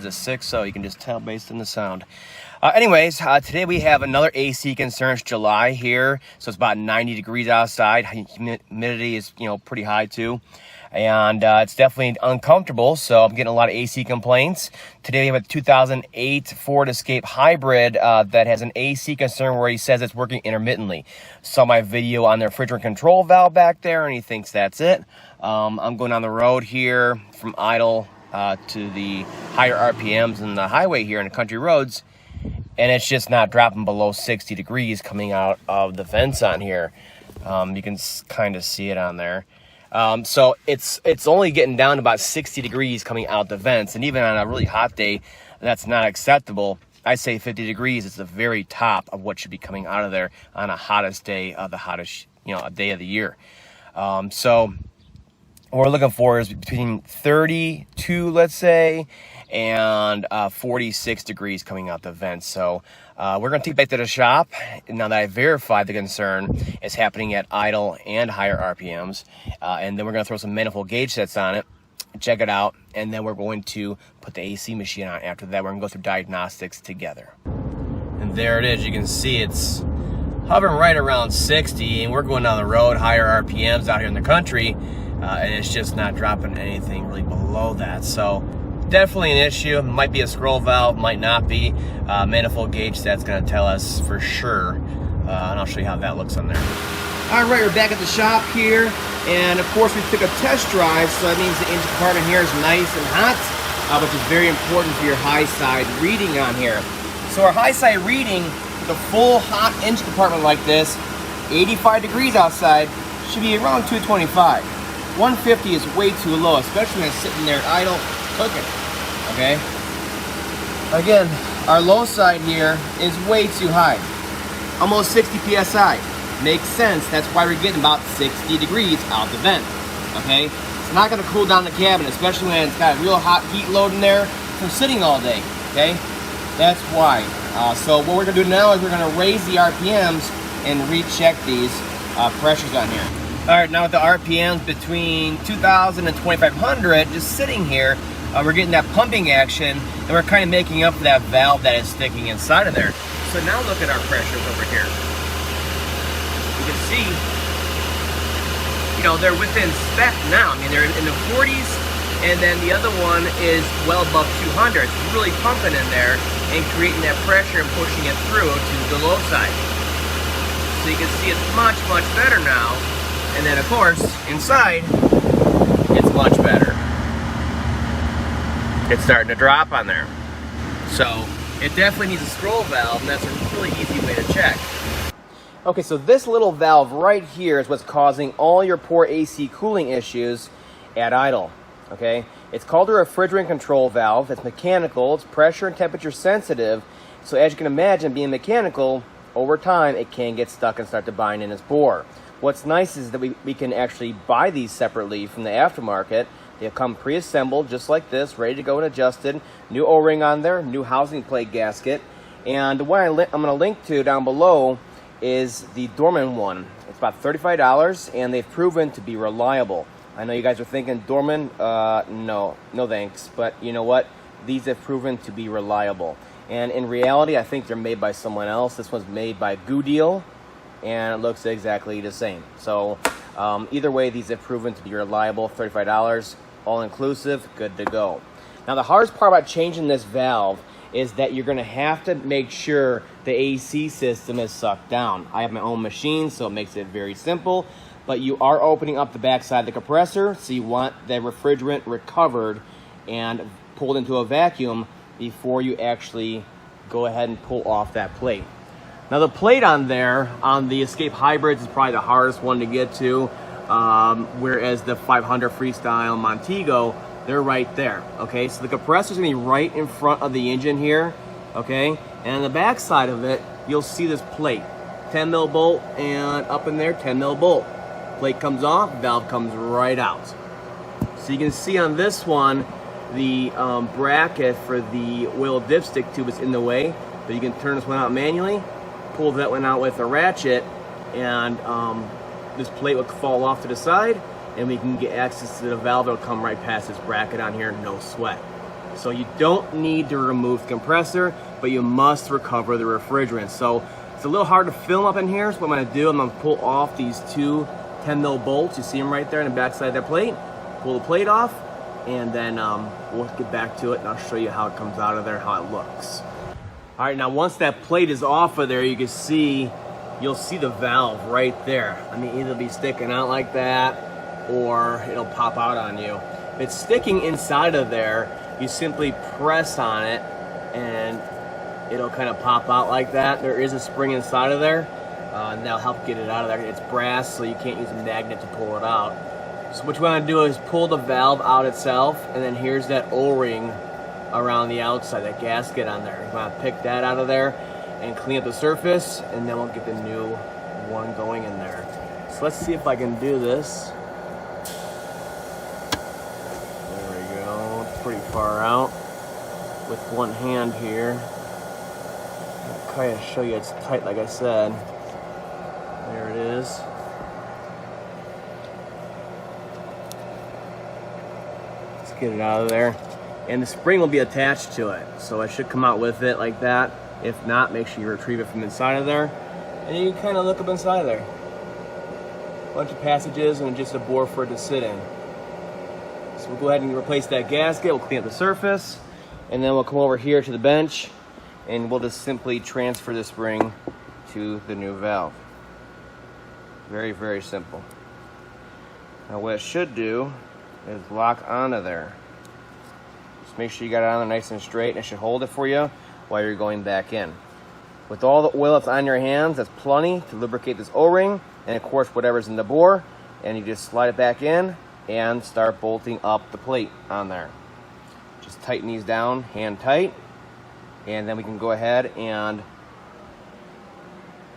as a 6, so you can just tell based on the sound. Anyways, today we have another AC concern. It's July here, so it's about 90 degrees outside. Humidity is, pretty high too. And it's definitely uncomfortable, so I'm getting a lot of AC complaints. Today we have a 2008 Ford Escape Hybrid that has an AC concern where he says it's working intermittently. Saw my video on the refrigerant control valve back there, and he thinks that's it. I'm going on the road here from idle to the higher RPMs in the highway here in the country roads, and it's just not dropping below 60 degrees coming out of the vents on here. You can kind of see it on there. So it's only getting down to about 60 degrees coming out the vents, and even on a really hot day, that's not acceptable. I say 50 degrees is the very top of what should be coming out of there on a hottest day of the hottest, a day of the year. So what we're looking for is between 32, let's say, and 46 degrees coming out the vents. So we're going to take it back to the shop now that I verified the concern is happening at idle and higher RPMs. And then we're going to throw some manifold gauge sets on it, check it out, and then we're going to put the AC machine on. After that, we're going to go through diagnostics together. And there it is. You can see it's hovering right around 60, and we're going down the road, higher RPMs out here in the country, and it's just not dropping anything really below that. So definitely an issue. Might be a scroll valve, might not be. Manifold gauge set's going to tell us for sure, and I'll show you how that looks on there. All right, we're back at the shop here, and of course we took a test drive, so that means the engine compartment here is nice and hot, which is very important for your high side reading on here. So our high side reading, the full hot engine compartment like this, 85 degrees outside, should be around 225. 150 is way too low, especially when it's sitting there at idle cooking. Okay, again, our low side here is way too high, almost 60 psi. Makes sense. That's why we're getting about 60 degrees out the vent. Okay, it's not going to cool down the cabin, especially when it's got a real hot heat load in there from sitting all day. Okay, that's why. So what we're going to do now is we're going to raise the RPMs and recheck these pressures on here. All right, now with the RPMs between 2,000 and 2,500 just sitting here, we're getting that pumping action, and we're kind of making up for that valve that is sticking inside of there. So now look at our pressures over here. You can see, they're within spec now. I mean, they're in the 40s, and then the other one is well above 200. It's really pumping in there and creating that pressure and pushing it through to the low side. So you can see it's much, much better now. And then, of course, inside, it's much better. It's starting to drop on there. So it definitely needs a scroll valve, and that's a really easy way to check. Okay, so this little valve right here is what's causing all your poor AC cooling issues at idle. Okay, it's called a refrigerant control valve. It's mechanical, it's pressure and temperature sensitive. So as you can imagine, being mechanical, over time it can get stuck and start to bind in its bore. What's nice is that we can actually buy these separately from the aftermarket. They come pre-assembled just like this, ready to go and adjusted. New O-ring on there, new housing plate gasket. And the one I'm going to link to down below is the Dorman one. It's about $35, and they've proven to be reliable. I know you guys are thinking, Dorman, no thanks. But you know what? These have proven to be reliable. And in reality, I think they're made by someone else. This one's made by Goodyear, and it looks exactly the same. So either way, these have proven to be reliable. $35, all inclusive, good to go. Now the hardest part about changing this valve is that you're going to have to make sure the AC system is sucked down. I have my own machine, so it makes it very simple, but you are opening up the backside of the compressor, so you want the refrigerant recovered and pulled into a vacuum before you actually go ahead and pull off that plate. Now the plate on there, on the Escape Hybrids, is probably the hardest one to get to, whereas the 500 Freestyle Montego, they're right there. Okay, so the compressor's gonna be right in front of the engine here, okay? And on the back side of it, you'll see this plate, 10 mil bolt, and up in there, 10 mil bolt. Plate comes off, valve comes right out. So you can see on this one, the bracket for the oil dipstick tube is in the way, but you can turn this one out manually, pull that one out with a ratchet, and this plate will fall off to the side, and we can get access to the valve. It'll come right past this bracket on here, no sweat. So you don't need to remove the compressor, but you must recover the refrigerant. So it's a little hard to film up in here, so what I'm gonna do, I'm gonna pull off these two 10 mil bolts. You see them right there in the back side of that plate. Pull the plate off, and then we'll get back to it, and I'll show you how it comes out of there, how it looks. All right, now once that plate is off of there, you can see, you'll see the valve right there. I mean, either be sticking out like that, or it'll pop out on you. If it's sticking inside of there, you simply press on it, and it'll kind of pop out like that. There is a spring inside of there, and that'll help get it out of there. It's brass, so you can't use a magnet to pull it out. So what you want to do is pull the valve out itself, and then here's that O-ring around the outside, that gasket on there. You want to pick that out of there and clean up the surface, and then we'll get the new one going in there. So let's see if I can do this. There we go. It's pretty far out with one hand here. I'll kind of show you it's tight like I said. There it is. Get it out of there, and the spring will be attached to it, so it should come out with it like that. If not, make sure you retrieve it from inside of there, and you can kind of look up inside there. A bunch of passages and just a bore for it to sit in. So we'll go ahead and replace that gasket. We'll clean up the surface, and then we'll come over here to the bench, and we'll just simply transfer the spring to the new valve. Very, very simple. Now what it should do is lock onto there. Just make sure you got it on there nice and straight, and it should hold it for you while you're going back in. With all the oil that's on your hands, that's plenty to lubricate this O-ring, and of course whatever's in the bore, and you just slide it back in and start bolting up the plate on there. Just tighten these down, hand tight, and then we can go ahead and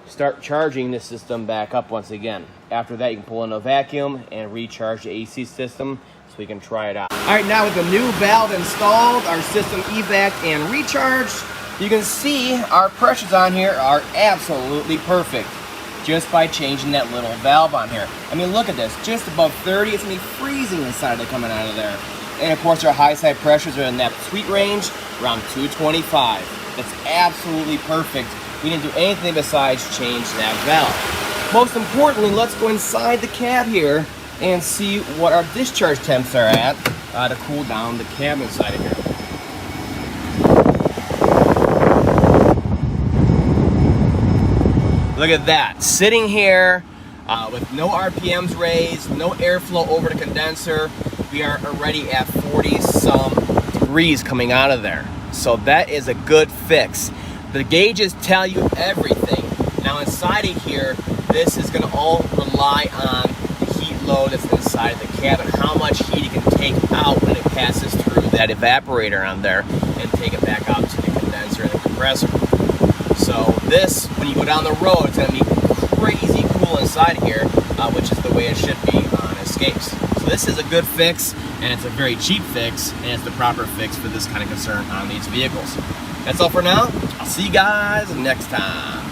start charging this system back up once again. After that, you can pull in a vacuum and recharge the AC system so we can try it out. All right, now with the new valve installed, our system evac and recharged, you can see our pressures on here are absolutely perfect just by changing that little valve on here. I mean, look at this, just above 30. It's gonna be freezing inside of it coming out of there. And of course, our high side pressures are in that sweet range, around 225. That's absolutely perfect. We didn't do anything besides change that valve. Most importantly, let's go inside the cab here and see what our discharge temps are at to cool down the cab inside of here. Look at that, sitting here with no RPMs raised, no airflow over the condenser. We are already at 40-some degrees coming out of there. So that is a good fix. The gauges tell you everything. Now inside of here, this is gonna all rely on the heat load that's inside of the cab and how much heat it can take out when it passes through that evaporator on there and take it back out to the condenser and the compressor. So this, when you go down the road, it's gonna be crazy cool inside here, which is the way it should be on Escapes. So this is a good fix, and it's a very cheap fix, and it's the proper fix for this kind of concern on these vehicles. That's all for now. I'll see you guys next time.